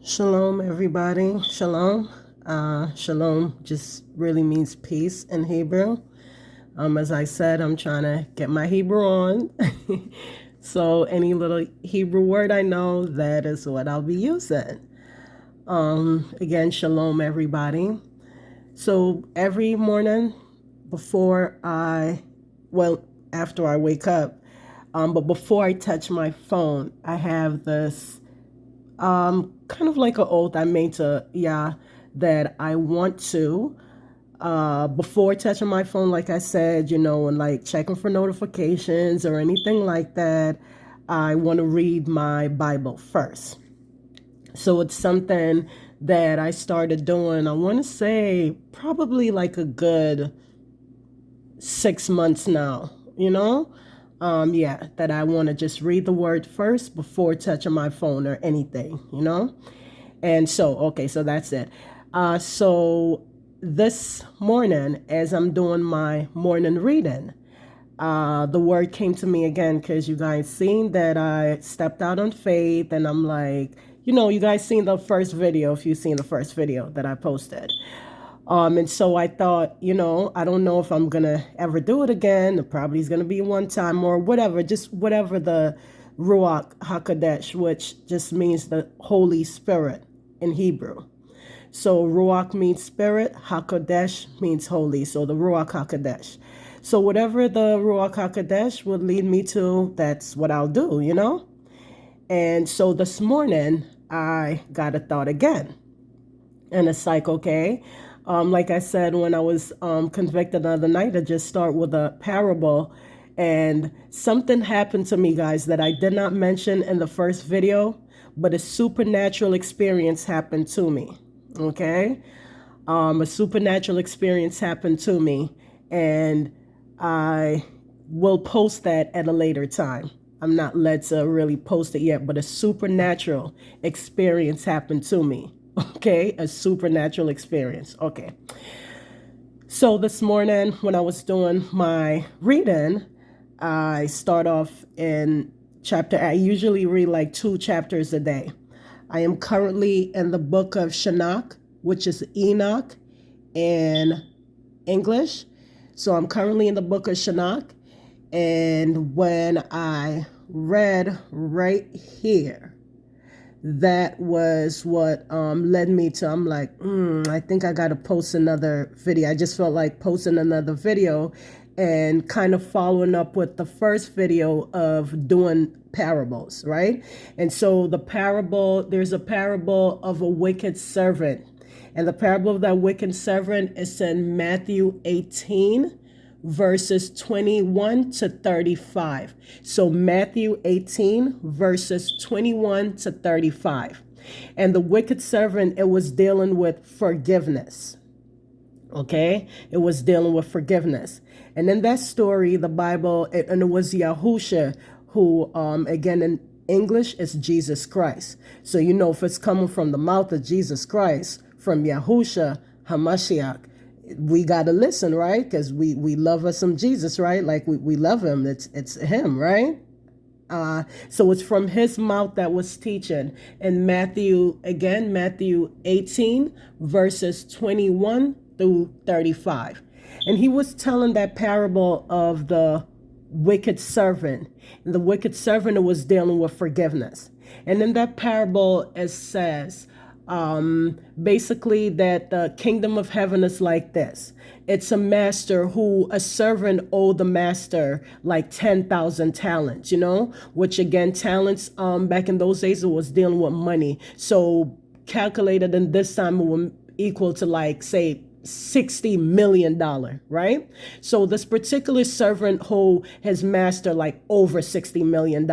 Shalom, everybody. Shalom. Shalom just really means peace in Hebrew. As I said, I'm trying to get my Hebrew on. So any little Hebrew word I know, that is what I'll be using. Again, shalom, everybody. So every morning before well, after I wake up, but before I touch my phone, I have this kind of like an oath I made to Yah that I want to, before touching my phone, like I said, and like checking for notifications or anything like that, I want to read my Bible first. So it's something that I started doing, I want to say probably like a good 6 months now, yeah, that I want to just read the word first before touching my phone or anything. And so, okay, so that's it. So this morning, as I'm doing my morning reading, the word came to me again because you guys seen that I stepped out on faith, and I'm like, you guys seen the first video, if you've seen the first video that I posted. And so I thought, I don't know if I'm going to ever do it again. It probably is going to be one time or whatever, just whatever the Ruach HaKodesh, which just means the Holy Spirit in Hebrew. So Ruach means spirit, HaKodesh means holy. So the Ruach HaKodesh. So whatever the Ruach HaKodesh would lead me to, that's what I'll do. And so this morning, I got a thought again. And it's like, okay, like I said, when I was convicted the other night, I just start with a parable. And something happened to me, guys, that I did not mention in the first video, but a supernatural experience happened to me. Okay? A supernatural experience happened to me. And I will post that at a later time. I'm not led to really post it yet, but a supernatural experience happened to me. Okay, a supernatural experience. Okay. So this morning when I was doing my reading, I start off in chapter, I usually read like 2 chapters a day. I am currently in the book of Shinnach, which is Enoch in English. So I'm currently in the book of Shinnach. And when I read right here, that was what led me to, I'm like, I think I got to post another video. I just felt like posting another video and kind of following up with the first video of doing parables, right? And so there's a parable of a wicked servant. And the parable of that wicked servant is in Matthew 18, verses 21 to 35. So Matthew 18, verses 21 to 35. And the wicked servant, it was dealing with forgiveness. Okay? It was dealing with forgiveness. And in that story, the Bible, and it was YHWH, who, again, in English, is Jesus Christ. So, if it's coming from the mouth of Jesus Christ, from YHWH HaMashiach, we got to listen, right? Because we love us some Jesus, right? Like we love him. It's him, right? So it's from his mouth that was teaching. And Matthew 18, verses 21 through 35. And he was telling that parable of the wicked servant. And the wicked servant was dealing with forgiveness. And in that parable, it says, basically that the kingdom of heaven is like this. It's a servant owed the master like 10,000 talents, which again, talents, back in those days, it was dealing with money. So calculated in this time, it would equal to like, say, $60 million, right? So this particular servant owed his master like over $60 million.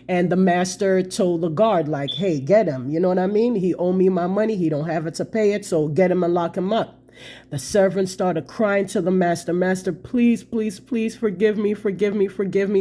And the master told the guard, like, hey, get him. You know what I mean? He owe me my money. He don't have it to pay it. So get him and lock him up. The servant started crying to the master, Master, please, please, please forgive me,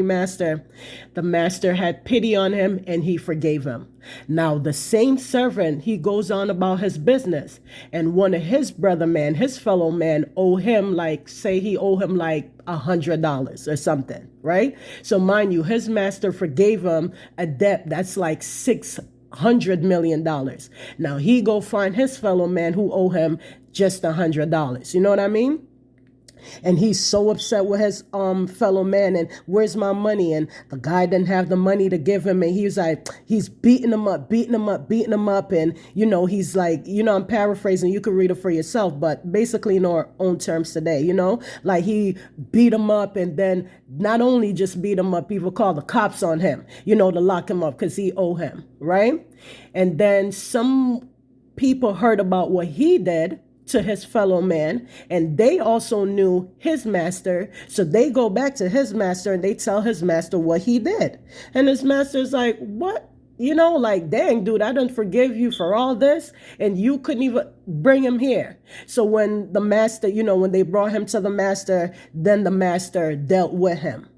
master. The master had pity on him and he forgave him. Now the same servant, he goes on about his business, and one of his his fellow man, owe him like, say he owe him like $100 or something, right? So mind you, his master forgave him a debt that's like $6 $100 million. Now he go find his fellow man who owe him just $100. You know what I mean? And he's so upset with his fellow man, and where's my money? And the guy didn't have the money to give him, and he's like, he's beating him up, and he's like, I'm paraphrasing, you can read it for yourself, but basically in our own terms today, like he beat him up, and then not only just beat him up, people call the cops on him, to lock him up because he owe him, right? And then some people heard about what he did to his fellow man, and they also knew his master, so they go back to his master and they tell his master what he did, and his master's like, what? Like, dang, dude, I done forgive you for all this, and you couldn't even bring him here. So when the master, when they brought him to the master, then the master dealt with him.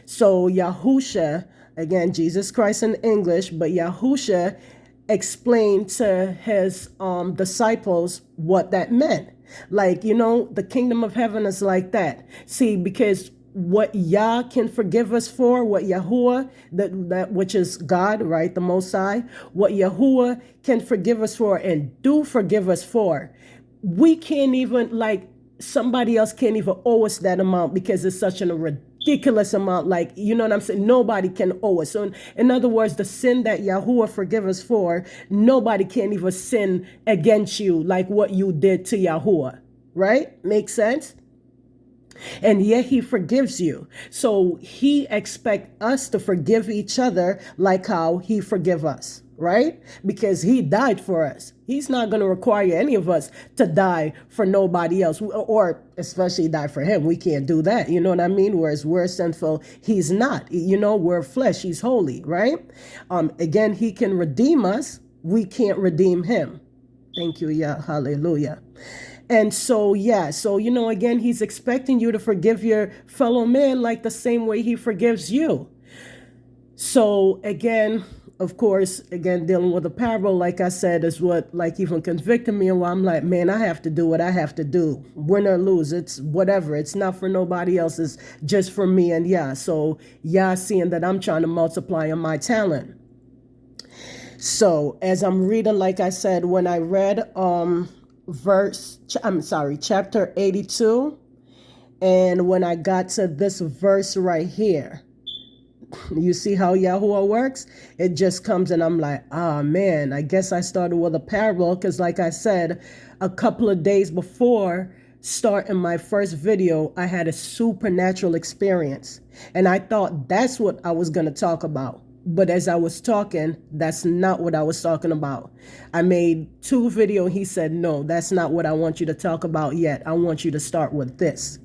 So Yahusha, again, Jesus Christ in English, but Yahusha explained to his disciples what that meant. Like, the kingdom of heaven is like that. See, because what Yah can forgive us for, what Yahuwah, that which is God, right, the Most High, what Yahuwah can forgive us for and do forgive us for, we can't even, like, somebody else can't even owe us that amount because it's such a ridiculous amount. Like, you know what I'm saying? Nobody can owe us. So in other words, the sin that Yahuwah forgive us for, nobody can even sin against you like what you did to Yahuwah, right? Make sense? And yet he forgives you. So he expects us to forgive each other like how he forgive us, right? Because he died for us. He's not going to require any of us to die for nobody else, or especially die for him. We can't do that. You know what I mean? Whereas we're sinful, he's not. We're flesh. He's holy, right? Again, he can redeem us. We can't redeem him. Thank you, Yah. Hallelujah. And so, again, he's expecting you to forgive your fellow man like the same way he forgives you. So, again, of course, dealing with a parable, like I said, is what, like, even convicted me. And I'm like, man, I have to do what I have to do. Win or lose, it's whatever. It's not for nobody else. It's just for me and Yah. So, Yah seeing that I'm trying to multiply on my talent. So, as I'm reading, like I said, when I read, chapter 82, and when I got to this verse right here, you see how Yahuwah works? It just comes and I'm like, man, I guess I started with a parable, because like I said, a couple of days before starting my first video, I had a supernatural experience, and I thought that's what I was going to talk about. But as I was talking, that's not what I was talking about. I made 2 videos. He said, no, that's not what I want you to talk about yet. I want you to start with this.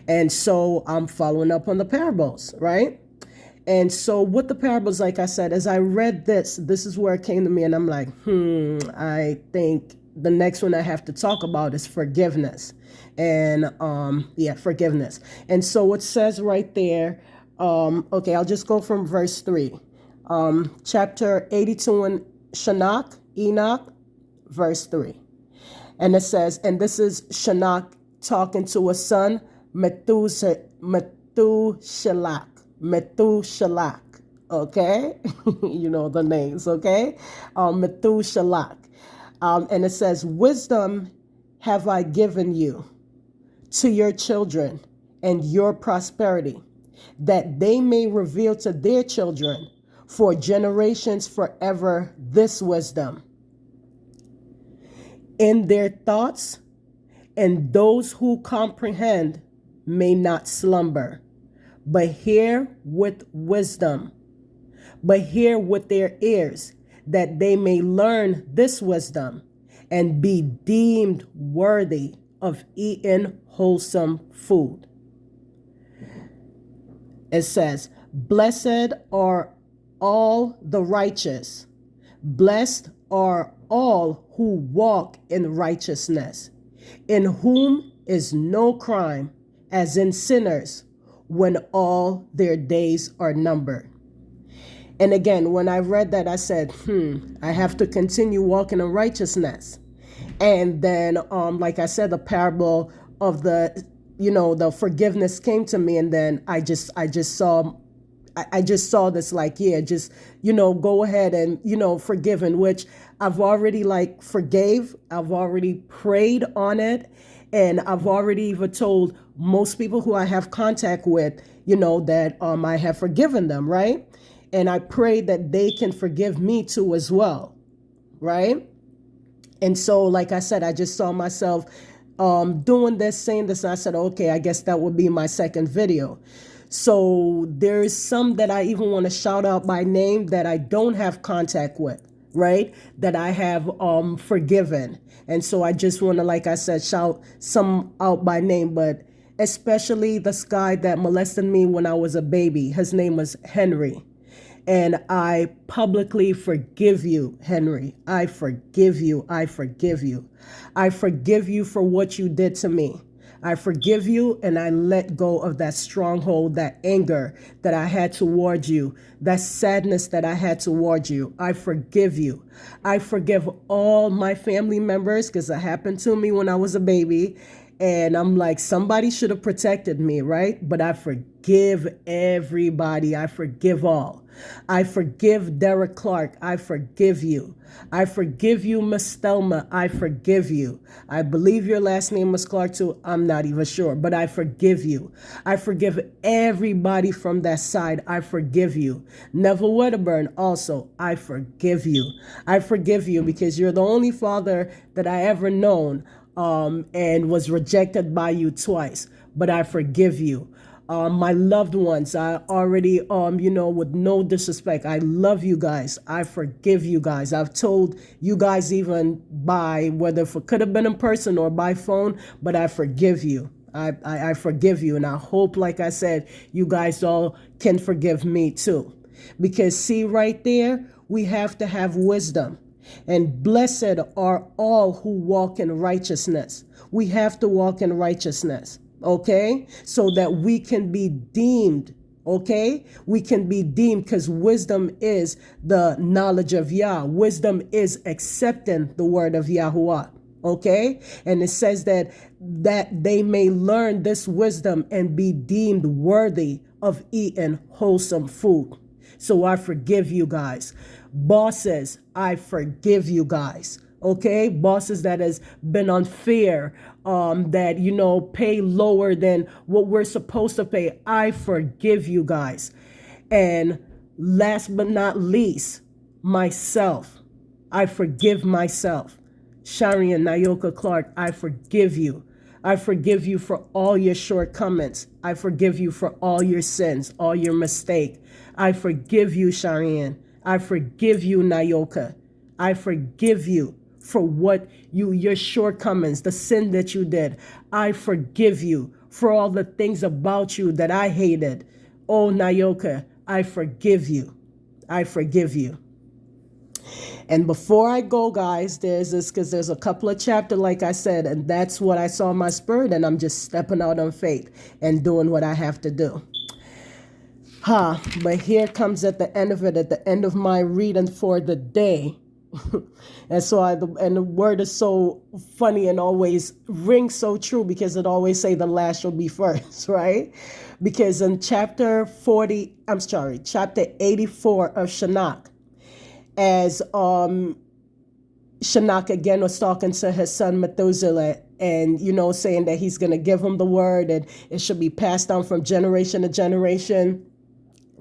And so I'm following up on the parables, right? And so with the parables, like I said, as I read this is where it came to me. And I'm like, I think the next one I have to talk about is forgiveness. And forgiveness. And so it says right there, okay, I'll just go from verse 3. Chapter 82 in Enoch, verse 3. And it says, and this is Shinnach talking to a son, Methuselah, okay? You know the names, okay? Methuselah. And it says, wisdom have I given you to your children and your prosperity, that they may reveal to their children for generations forever this wisdom in their thoughts, and those who comprehend may not slumber, but hear with wisdom, but hear with their ears, that they may learn this wisdom and be deemed worthy of eating wholesome food. It says, blessed are all the righteous, blessed are all who walk in righteousness, in whom is no crime, as in sinners, when all their days are numbered. And again, when I read that, I said, I have to continue walking in righteousness. And then, like I said, the parable of the forgiveness came to me, and then I just saw I just saw this like, yeah, just, go ahead and, forgiven, which I've already like forgave. I've already prayed on it. And I've already even told most people who I have contact with, that I have forgiven them, right? And I pray that they can forgive me too as well, right? And so, like I said, I just saw myself doing this, saying this, and I said, okay, I guess that would be my second video. So there's some that I even want to shout out by name that I don't have contact with, right? That I have forgiven. And so I just want to, like I said, shout some out by name, but especially this guy that molested me when I was a baby. His name was Henry. And I publicly forgive you, Henry. I forgive you. I forgive you. I forgive you for what you did to me. I forgive you, and I let go of that stronghold, that anger that I had towards you, that sadness that I had towards you. I forgive you. I forgive all my family members because it happened to me when I was a baby. And I'm like, somebody should have protected me, right? But I forgive everybody. I forgive all. I forgive Derek Clark. I forgive you. I forgive you, Miss Thelma. I forgive you. I believe your last name was Clark too. I'm not even sure, but I forgive you. I forgive everybody from that side. I forgive you. Neville Wedderburn also. I forgive you. I forgive you because you're the only father that I ever known and was rejected by you twice, but I forgive you. My loved ones, I already, with no disrespect, I love you guys. I forgive you guys. I've told you guys even by, whether if it could have been in person or by phone, but I forgive you. I forgive you. And I hope, like I said, you guys all can forgive me too. Because see right there, we have to have wisdom. And blessed are all who walk in righteousness. We have to walk in righteousness, okay? So that we can be deemed, okay? We can be deemed because wisdom is the knowledge of Yah. Wisdom is accepting the word of Yahuwah, okay? And it says that they may learn this wisdom and be deemed worthy of eating wholesome food. So I forgive you guys. Bosses, I forgive you guys. Okay, bosses that has been unfair, that pay lower than what we're supposed to pay. I forgive you guys. And last but not least, myself. I forgive myself. Sharian Nayoka Clark, I forgive you. I forgive you for all your shortcomings. I forgive you for all your sins, all your mistakes. I forgive you, Sharian. I forgive you, Nayoka. I forgive you for what your shortcomings, the sin that you did. I forgive you for all the things about you that I hated. Oh, Nayoka, I forgive you. I forgive you. And before I go, guys, because there's a couple of chapters, like I said, and that's what I saw in my spirit, and I'm just stepping out on faith and doing what I have to do. But here comes at the end of it, at the end of my reading for the day. And so and the word is so funny and always rings so true because it always say the last shall be first, right? Because in chapter 84 of Shinnach, as Shinnach again was talking to his son Methuselah and, saying that he's going to give him the word and it should be passed down from generation to generation.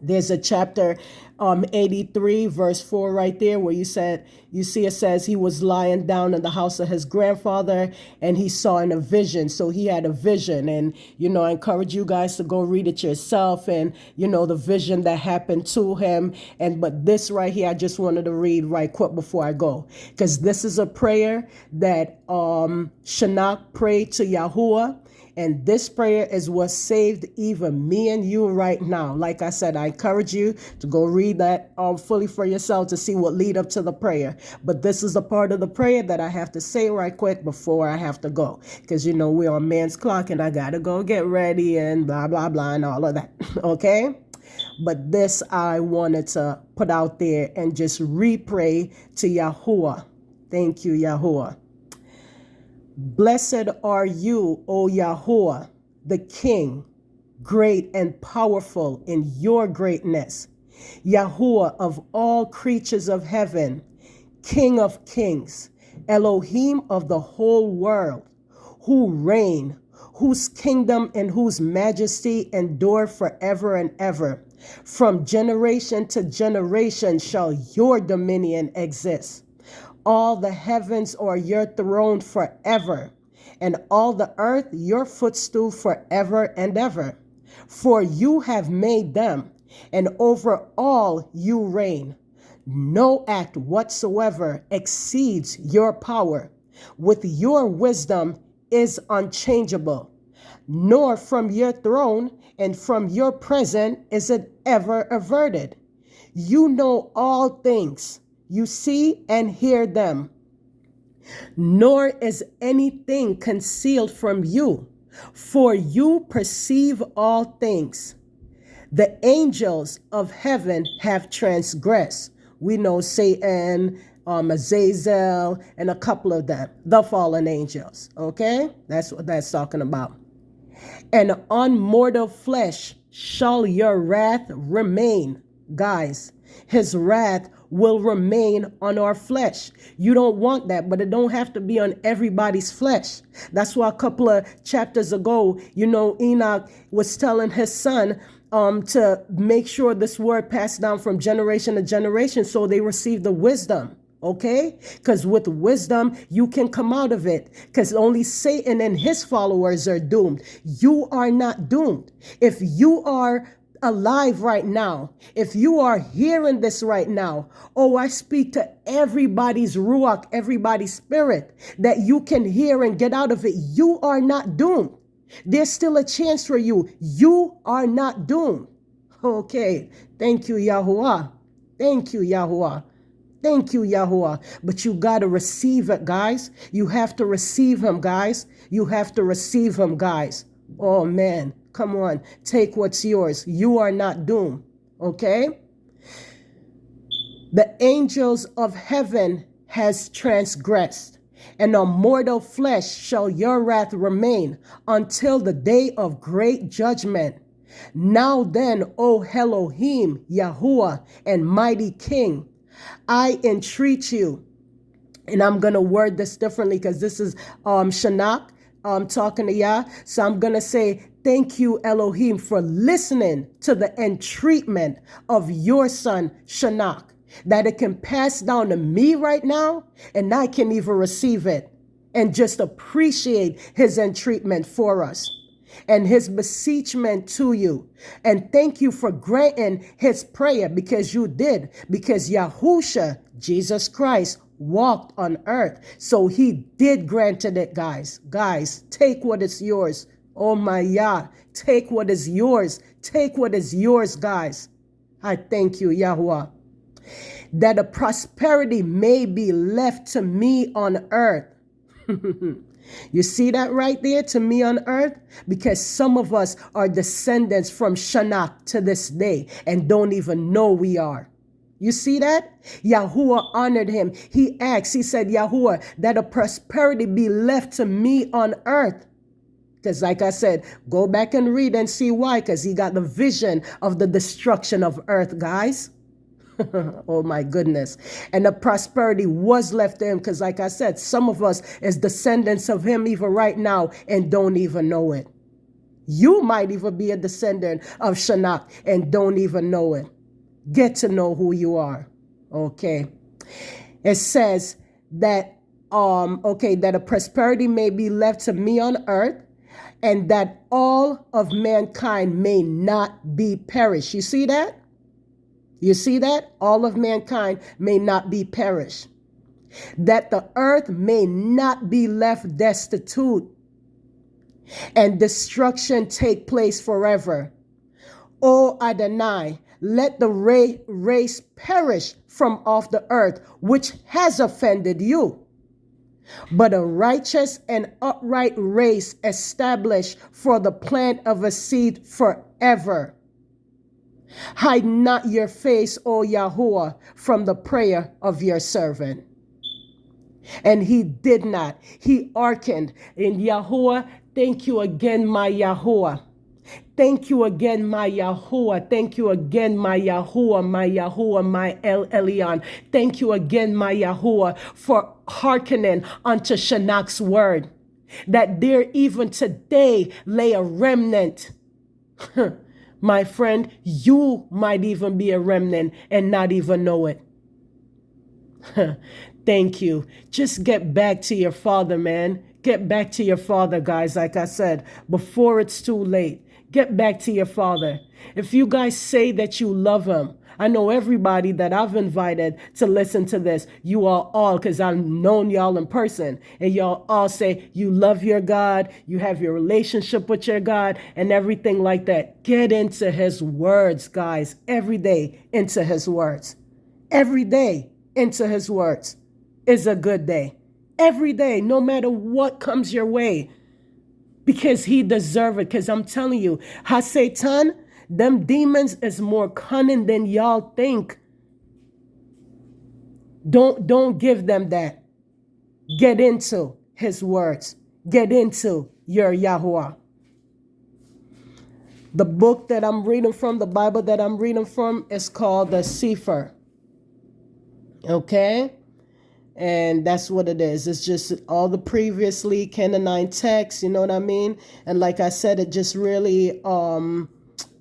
There's a chapter 83 verse 4 right there where you see it says he was lying down in the house of his grandfather and he saw in a vision. So he had a vision, and I encourage you guys to go read it yourself and the vision that happened to him. But this right here I just wanted to read right quick before I go, because this is a prayer that Shinnach prayed to Yahuwah. And this prayer is what saved even me and you right now. Like I said, I encourage you to go read that fully for yourself to see what lead up to the prayer. But this is the part of the prayer that I have to say right quick before I have to go. Because, we're on man's clock and I got to go get ready and blah, blah, blah and all of that. Okay? But this I wanted to put out there and just re-pray to Yahuwah. Thank you, Yahuwah. Blessed are you, O Yahuwah, the King, great and powerful in your greatness. Yahuwah of all creatures of heaven, King of kings, Elohim of the whole world, who reign, whose kingdom and whose majesty endure forever and ever. From generation to generation shall your dominion exist. All the heavens are your throne forever, and all the earth your footstool forever and ever. For you have made them, and over all you reign. No act whatsoever exceeds your power. With your wisdom is unchangeable, nor from your throne and from your presence is it ever averted. You know all things, you see and hear them, nor is anything concealed from you, for you perceive all things. The angels of heaven have transgressed. We know Satan, Azazel, and a couple of them, the fallen angels. Okay? That's what that's talking about. And on mortal flesh shall your wrath remain. Guys, his wrath will remain on our flesh. You don't want that, but it don't have to be on everybody's flesh. That's why a couple of chapters ago, Enoch was telling his son to make sure this word passed down from generation to generation so they receive the wisdom. Okay? Because with wisdom, you can come out of it. Because only Satan and his followers are doomed. You are not doomed. If you are alive right now, if you are hearing this right now, I speak to everybody's ruach, everybody's spirit, that you can hear and get out of it. You are not doomed. There's still a chance for you. You are not doomed. Okay. Thank you, Yahuwah. Thank you, Yahuwah. Thank you, Yahuwah. But you got to receive it, guys. You have to receive him, guys. You have to receive him, guys. Oh, man. Come on. Take what's yours. You are not doomed. Okay? The angels of heaven has transgressed, and on mortal flesh shall your wrath remain until the day of great judgment. Now then, O Elohim, Yahuwah, and mighty King, I entreat you, and I'm going to word this differently because this is Shanak talking to Yah. So I'm going to say, thank you, Elohim, for listening to the entreatment of your son, Shanak, that it can pass down to me right now, and I can even receive it and just appreciate his entreatment for us and his beseechment to you. And thank you for granting his prayer, because you did, because Yahusha, Jesus Christ, walked on earth. So he did granted it, guys. Guys, take what is yours. Oh my Yah, take what is yours. Take what is yours, guys. I thank you, Yahuwah, that a prosperity may be left to me on earth. You see that right there, to me on earth? Because some of us are descendants from Shanak to this day and don't even know we are. You see that? Yahuwah honored him. He asked, he said, Yahuwah, that a prosperity be left to me on earth. Because like I said, go back and read and see why. Because he got the vision of the destruction of earth, guys. Oh my goodness. And the prosperity was left to him because, like I said, some of us is descendants of him even right now and don't even know it. You might even be a descendant of Shanak and don't even know it. Get to know who you are. Okay. It says that, that a prosperity may be left to me on earth, and that all of mankind may not be perished. You see that? You see that? All of mankind may not be perished. That the earth may not be left destitute and destruction take place forever. O Adonai, let the race perish from off the earth, which has offended you. But a righteous and upright race established for the plant of a seed forever. Hide not your face, O Yahuwah, from the prayer of your servant. And he did not. He hearkened. And Yahuwah, thank you again, my Yahuwah. Thank you again, my Yahuwah. Thank you again, my Yahuwah, my Yahuwah, my El Elyon. Thank you again, my Yahuwah, for hearkening unto Shanak's word, that there even today lay a remnant. My friend, you might even be a remnant and not even know it. Thank you. Just get back to your father, man. Get back to your father, guys. Like I said, before it's too late. Get back to your father. If you guys say that you love him, I know everybody that I've invited to listen to this, you all, because I've known y'all in person, and y'all all say you love your God, you have your relationship with your God, and everything like that. Get into his words, guys, every day into his words. Every day into his words is a good day. Every day, no matter what comes your way, because he deserves it. Because I'm telling you, Satan, them demons is more cunning than y'all think. Don't give them that. Get into his words. Get into your Yahuwah. The book that I'm reading from, the Bible that I'm reading from, is called the Sefer. Okay? And that's what it is. It's just all the previously Canaanite texts, you know what I mean? And like I said, it just really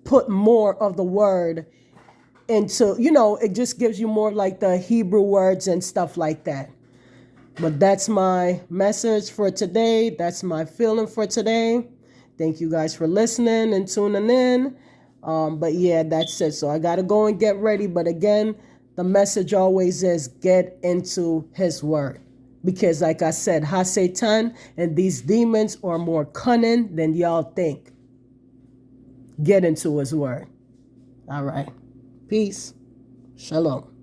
put more of the word into, it just gives you more like the Hebrew words and stuff like that. But that's my message for today. That's my feeling for today. Thank you guys for listening and tuning in. But yeah, that's it. So I got to go and get ready. But again, the message always is get into his word. Because like I said, Satan and these demons are more cunning than y'all think. Get into his word. All right. Peace. Shalom.